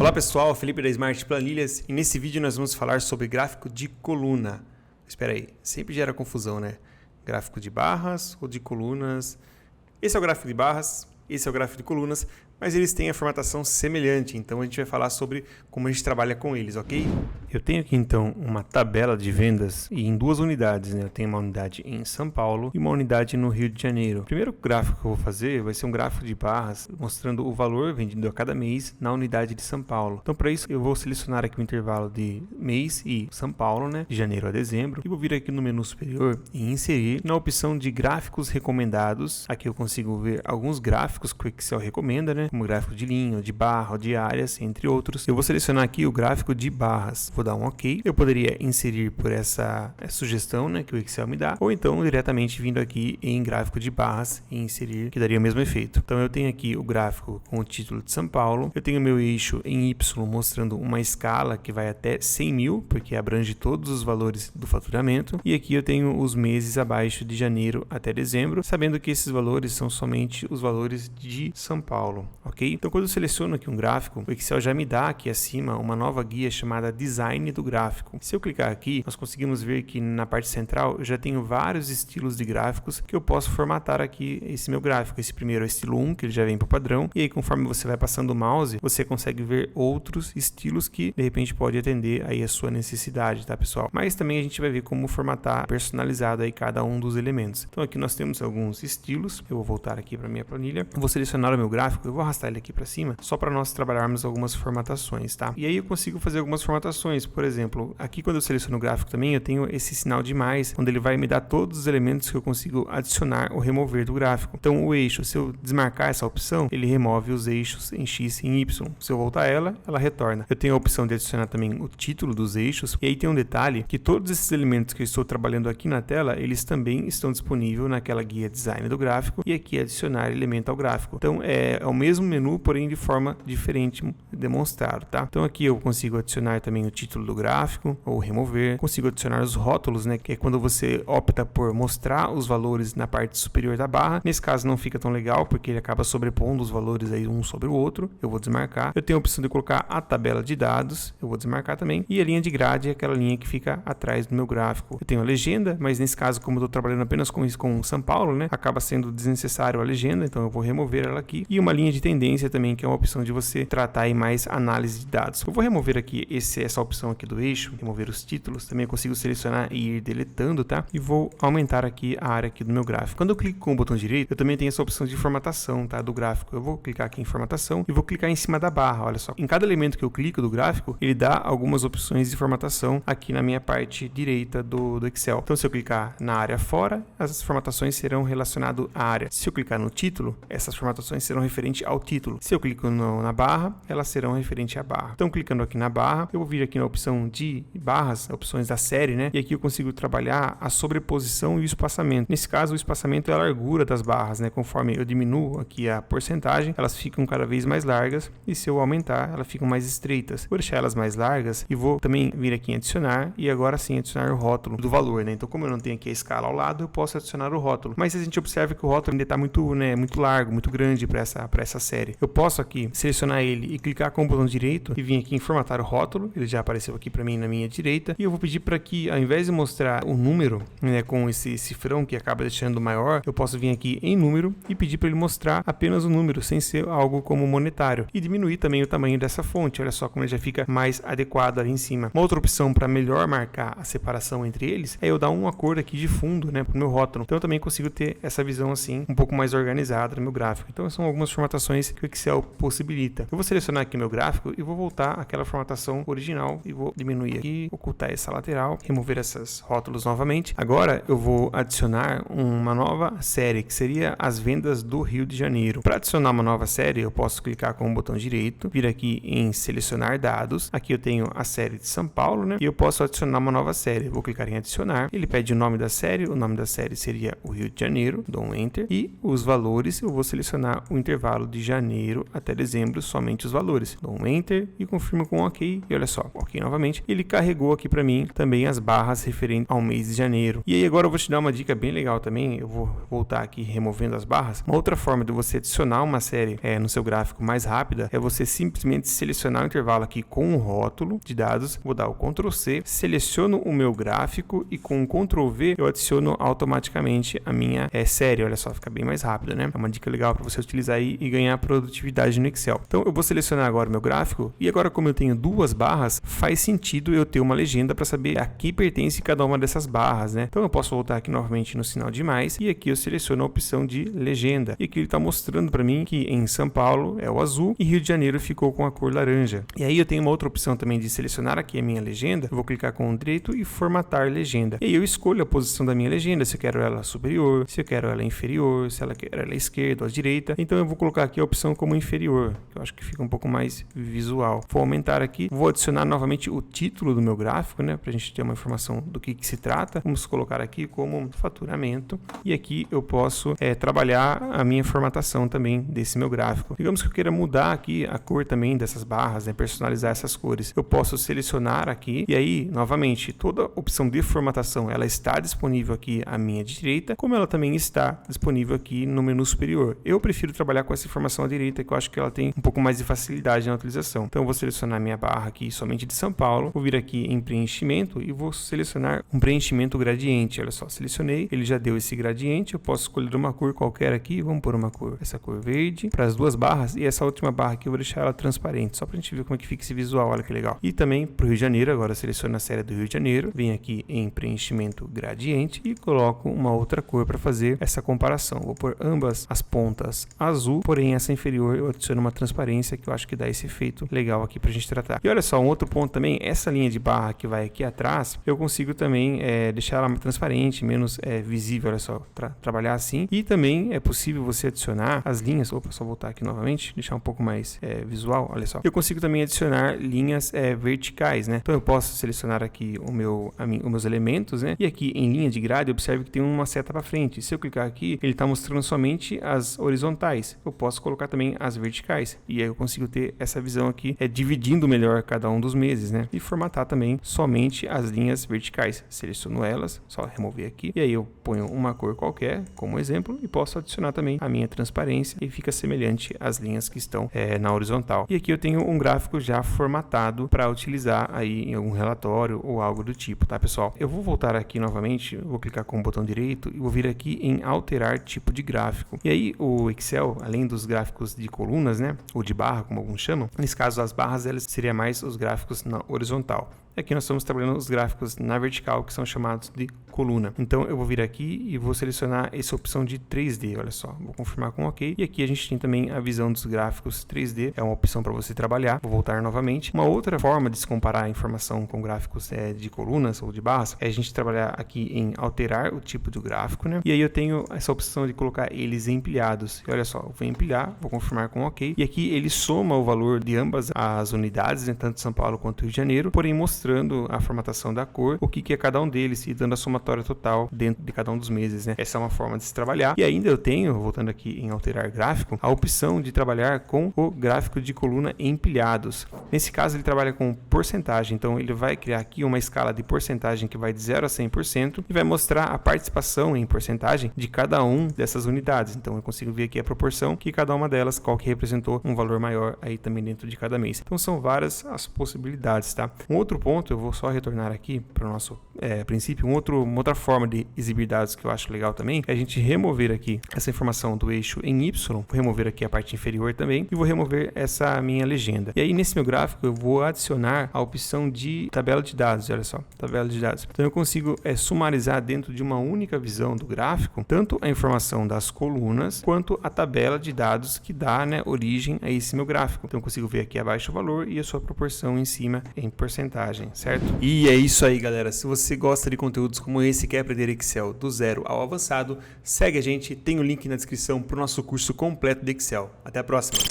Olá pessoal, Felipe da Smart Planilhas e nesse vídeo nós vamos falar sobre gráfico de coluna. Espera aí, sempre gera confusão, né? Gráfico de barras ou de colunas. Esse é o gráfico de barras, esse é o gráfico de colunas, mas eles têm a formatação semelhante, então a gente vai falar sobre como a gente trabalha com eles, ok? Eu tenho aqui então uma tabela de vendas e em duas unidades, né? Eu tenho uma unidade em São Paulo e uma unidade no Rio de Janeiro. O primeiro gráfico que eu vou fazer vai ser um gráfico de barras mostrando o valor vendido a cada mês na unidade de São Paulo. Então para isso eu vou selecionar aqui o intervalo de mês e São Paulo, né? De janeiro a dezembro, e vou vir aqui no menu superior e inserir na opção de gráficos recomendados. Aqui eu consigo ver alguns gráficos que o Excel recomenda, né? Como gráfico de linha, de barra, de áreas, entre outros. Eu vou selecionar aqui o gráfico de barras. Vou dar um OK. Eu poderia inserir por essa sugestão, né, que o Excel me dá, ou então diretamente vindo aqui em gráfico de barras e inserir, que daria o mesmo efeito. Então eu tenho aqui o gráfico com o título de São Paulo. Eu tenho o meu eixo em Y mostrando uma escala que vai até 100 mil, porque abrange todos os valores do faturamento. E aqui eu tenho os meses abaixo de janeiro até dezembro, sabendo que esses valores são somente os valores de São Paulo. Ok? Então quando eu seleciono aqui um gráfico, o Excel já me dá aqui acima uma nova guia chamada Design do Gráfico. Se eu clicar aqui, nós conseguimos ver que na parte central eu já tenho vários estilos de gráficos que eu posso formatar aqui esse meu gráfico. Esse primeiro é o estilo 1, que ele já vem para o padrão, e aí conforme você vai passando o mouse, você consegue ver outros estilos que de repente pode atender aí a sua necessidade, tá pessoal? Mas também a gente vai ver como formatar personalizado aí cada um dos elementos. Então aqui nós temos alguns estilos. Eu vou voltar aqui para minha planilha, eu vou selecionar o meu gráfico, eu vou arrastar ele aqui para cima, só para nós trabalharmos algumas formatações, tá? E aí eu consigo fazer algumas formatações, por exemplo, aqui quando eu seleciono o gráfico também, eu tenho esse sinal de mais, onde ele vai me dar todos os elementos que eu consigo adicionar ou remover do gráfico. Então o eixo, se eu desmarcar essa opção, ele remove os eixos em X e em Y. Se eu voltar ela retorna. Eu tenho a opção de adicionar também o título dos eixos, e aí tem um detalhe, que todos esses elementos que eu estou trabalhando aqui na tela, eles também estão disponíveis naquela guia Design do Gráfico, e aqui adicionar elemento ao gráfico. Então é o mesmo menu, porém de forma diferente demonstrado, tá? Então aqui eu consigo adicionar também o título do gráfico ou remover, consigo adicionar os rótulos, né, que é quando você opta por mostrar os valores na parte superior da barra. Nesse caso não fica tão legal porque ele acaba sobrepondo os valores aí um sobre o outro. Eu vou desmarcar. Eu tenho a opção de colocar a tabela de dados, eu vou desmarcar também, e a linha de grade é aquela linha que fica atrás do meu gráfico. Eu tenho a legenda, mas nesse caso, como eu estou trabalhando apenas com São Paulo, né, acaba sendo desnecessário a legenda, então eu vou remover ela aqui, e uma linha de tendência também, que é uma opção de você tratar aí mais análise de dados. Eu vou remover aqui essa opção aqui do eixo, remover os títulos, também eu consigo selecionar e ir deletando, tá? E vou aumentar aqui a área aqui do meu gráfico. Quando eu clico com o botão direito, eu também tenho essa opção de formatação, tá? Do gráfico. Eu vou clicar aqui em formatação e vou clicar em cima da barra, olha só. Em cada elemento que eu clico do gráfico, ele dá algumas opções de formatação aqui na minha parte direita do Excel. Então se eu clicar na área fora, as formatações serão relacionadas à área. Se eu clicar no título, essas formatações serão referentes ao título. Se eu clico na barra, elas serão referentes à barra. Então clicando aqui na barra, eu vou vir aqui na opção de barras, opções da série, né? E aqui eu consigo trabalhar a sobreposição e o espaçamento. Nesse caso, o espaçamento é a largura das barras, né? Conforme eu diminuo aqui a porcentagem, elas ficam cada vez mais largas, e se eu aumentar, elas ficam mais estreitas. Vou deixar elas mais largas e vou também vir aqui em adicionar, e agora sim adicionar o rótulo do valor, né? Então como eu não tenho aqui a escala ao lado, eu posso adicionar o rótulo. Mas a gente observa que o rótulo ainda está muito, né, muito largo, muito grande para essa série. Eu posso aqui selecionar ele e clicar com o botão direito e vir aqui em formatar o rótulo. Ele já apareceu aqui para mim na minha direita, e eu vou pedir para que, ao invés de mostrar o número, né, com esse cifrão que acaba deixando maior, eu posso vir aqui em número e pedir para ele mostrar apenas o número, sem ser algo como monetário, e diminuir também o tamanho dessa fonte. Olha só como ele já fica mais adequado ali em cima. Uma outra opção para melhor marcar a separação entre eles é eu dar uma cor aqui de fundo, né, para o meu rótulo. Então eu também consigo ter essa visão assim um pouco mais organizada no meu gráfico. Então são algumas formatações que o Excel possibilita. Eu vou selecionar aqui meu gráfico e vou voltar àquela formatação original e vou diminuir aqui, ocultar essa lateral, remover esses rótulos novamente. Agora eu vou adicionar uma nova série, que seria as vendas do Rio de Janeiro. Para adicionar uma nova série, eu posso clicar com o botão direito, vir aqui em selecionar dados. Aqui eu tenho a série de São Paulo, né? E eu posso adicionar uma nova série. Eu vou clicar em adicionar. Ele pede o nome da série. O nome da série seria o Rio de Janeiro. Dou um Enter. E os valores, eu vou selecionar o intervalo de janeiro até dezembro, somente os valores. Dou um Enter e confirmo com OK. E olha só, OK novamente. Ele carregou aqui para mim também as barras referentes ao mês de janeiro. E aí agora eu vou te dar uma dica bem legal também. Eu vou voltar aqui removendo as barras. Uma outra forma de você adicionar uma série no seu gráfico mais rápida é você simplesmente selecionar o intervalo aqui com o rótulo de dados. Vou dar o Ctrl C, seleciono o meu gráfico e com o Ctrl V eu adiciono automaticamente a minha série. Olha só, fica bem mais rápido, né? É uma dica legal para você utilizar aí e ganhar produtividade no Excel. Então eu vou selecionar agora o meu gráfico e agora, como eu tenho duas barras, faz sentido eu ter uma legenda para saber a que pertence cada uma dessas barras, né? Então eu posso voltar aqui novamente no sinal de mais e aqui eu seleciono a opção de legenda. E aqui ele está mostrando para mim que em São Paulo é o azul e Rio de Janeiro ficou com a cor laranja. E aí eu tenho uma outra opção também de selecionar aqui a minha legenda. Eu vou clicar com o direito e formatar legenda. E aí eu escolho a posição da minha legenda, se eu quero ela superior, se eu quero ela inferior, se eu quero ela à esquerda ou à direita. Então eu vou colocar aqui a opção como inferior, que eu acho que fica um pouco mais visual. Vou aumentar aqui, vou adicionar novamente o título do meu gráfico, né, para a gente ter uma informação do que se trata. Vamos colocar aqui como faturamento e aqui eu posso trabalhar a minha formatação também desse meu gráfico. Digamos que eu queira mudar aqui a cor também dessas barras, né, personalizar essas cores. Eu posso selecionar aqui e aí, novamente, toda a opção de formatação ela está disponível aqui à minha direita, como ela também está disponível aqui no menu superior. Eu prefiro trabalhar com essa informação à direita, que eu acho que ela tem um pouco mais de facilidade na utilização. Então eu vou selecionar minha barra aqui somente de São Paulo, vou vir aqui em preenchimento e vou selecionar um preenchimento gradiente. Olha só, selecionei, ele já deu esse gradiente, eu posso escolher uma cor qualquer aqui, vamos pôr uma cor, essa cor verde, para as duas barras, e essa última barra aqui eu vou deixar ela transparente, só para a gente ver como é que fica esse visual, olha que legal. E também para o Rio de Janeiro, agora eu seleciono a série do Rio de Janeiro, venho aqui em preenchimento gradiente e coloco uma outra cor para fazer essa comparação. Vou pôr ambas as pontas azul, porém essa inferior eu adiciono uma transparência que eu acho que dá esse efeito legal aqui para a gente tratar. E olha só, um outro ponto também, essa linha de barra que vai aqui atrás, eu consigo também deixar ela mais transparente, menos visível, olha só, trabalhar assim. E também é possível você adicionar as linhas, opa, só voltar aqui novamente, deixar um pouco mais visual, olha só. Eu consigo também adicionar linhas verticais, né? Então eu posso selecionar aqui os meus elementos, né? E aqui em linha de grade, observe que tem uma seta para frente. Se eu clicar aqui, ele está mostrando somente as horizontais. Eu posso colocar também as verticais. E aí eu consigo ter essa visão aqui, dividindo melhor cada um dos meses, né? E formatar também somente as linhas verticais. Seleciono elas, só remover aqui. E aí eu ponho uma cor qualquer, como exemplo, e posso adicionar também a minha transparência e fica semelhante às linhas que estão na horizontal. E aqui eu tenho um gráfico já formatado para utilizar aí em algum relatório ou algo do tipo, tá, pessoal? Eu vou voltar aqui novamente, vou clicar com o botão direito e vou vir aqui em alterar tipo de gráfico. E aí o Excel, além dos gráficos de colunas, né, ou de barra, como alguns chamam, nesse caso as barras elas seriam mais os gráficos na horizontal. Aqui nós estamos trabalhando os gráficos na vertical, que são chamados de coluna. Então eu vou vir aqui e vou selecionar essa opção de 3D, olha só, vou confirmar com OK. E aqui a gente tem também a visão dos gráficos 3D, é uma opção para você trabalhar. Vou voltar novamente. Uma outra forma de se comparar a informação com gráficos de colunas ou de barras é a gente trabalhar aqui em alterar o tipo do gráfico, né? E aí eu tenho essa opção de colocar eles empilhados. E olha só, eu vou empilhar, vou confirmar com OK. E aqui ele soma o valor de ambas as unidades, né, tanto São Paulo quanto Rio de Janeiro, porém mostrando a formatação da cor, o que é cada um deles e dando a somatória total dentro de cada um dos meses, né? Essa é uma forma de se trabalhar. E ainda eu tenho, voltando aqui em alterar gráfico, a opção de trabalhar com o gráfico de coluna empilhados. Nesse caso ele trabalha com porcentagem, então ele vai criar aqui uma escala de porcentagem que vai de 0 a 100% e vai mostrar a participação em porcentagem de cada um dessas unidades. Então eu consigo ver aqui a proporção que cada uma delas, qual que representou um valor maior aí também dentro de cada mês. Então são várias as possibilidades, tá? Um outro ponto, eu vou só retornar aqui para o nosso princípio, uma outra forma de exibir dados que eu acho legal também é a gente remover aqui essa informação do eixo em Y, vou remover aqui a parte inferior também e vou remover essa minha legenda. E aí nesse meu gráfico eu vou adicionar a opção de tabela de dados, olha só, tabela de dados. Então eu consigo sumarizar dentro de uma única visão do gráfico, tanto a informação das colunas quanto a tabela de dados que dá, né, origem a esse meu gráfico. Então eu consigo ver aqui abaixo o valor e a sua proporção em cima em porcentagem, certo? E é isso aí, galera. Se você gosta de conteúdos como esse, quer aprender Excel do zero ao avançado, segue a gente, tem o link na descrição para o nosso curso completo de Excel. Até a próxima!